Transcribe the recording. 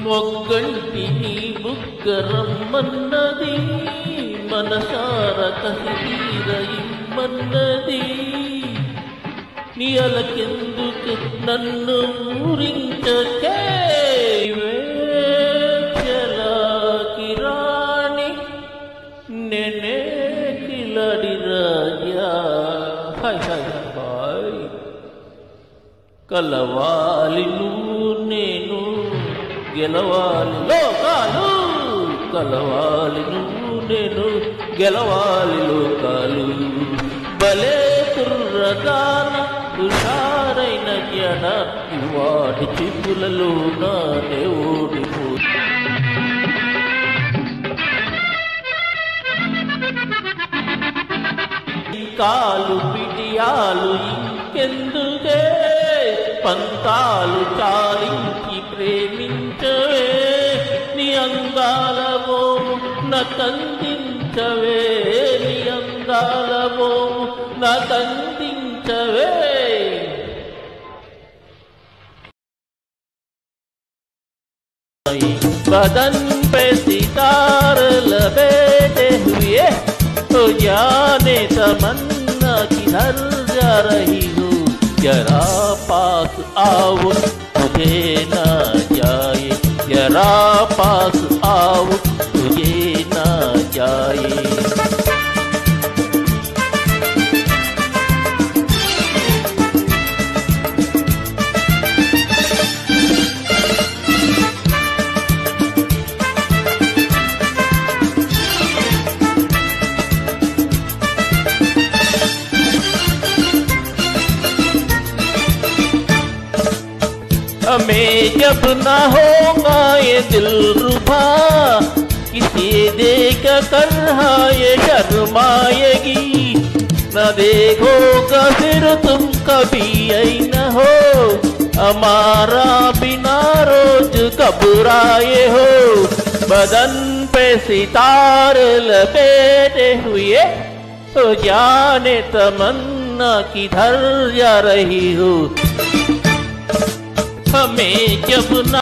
మొగ్గంటిని బుగ్గరమ్మన్నది మనసార కసితీర ఇమ్మన్నది నీ అలకెందుకు నన్ను ఊరించకే వేచలాకి రాణి నేనే కిలాడి రాజా హాయ్ హాయ్ హాయ్ కలవాలి నువ్వు నేను గెలవాలి లోకాలు కలవాలి నువ్వు నేను గెలవాలి లోకాలు భలే కుర్రదాన హుషారైన జన వాటి చిప్పులలో నానే ఓడిపో కాలు పిడియాలు ఇంకెందుకే పంతాలు చాలించి ప్రేమించవే నీ అందాలవో నాకందించవే నీ అందాలవో నాకందించవే बदन पे सितारे लपेटे हुए तो जाने तमन्ना किधर जा रही हो जरा पास आओ मुझे ना जाए जरा पास आओ मुझे ना जाए हमें जब न होगा ये दिल रुबा किसी देख कर ये शर्माएगी न देखोगा फिर तुम कभी आई न हो हमारा बिना रोज घबराए हो बदन पे सितारे लपेटे हुए तो जाने तमन्ना किधर जा रही हो हमें जब न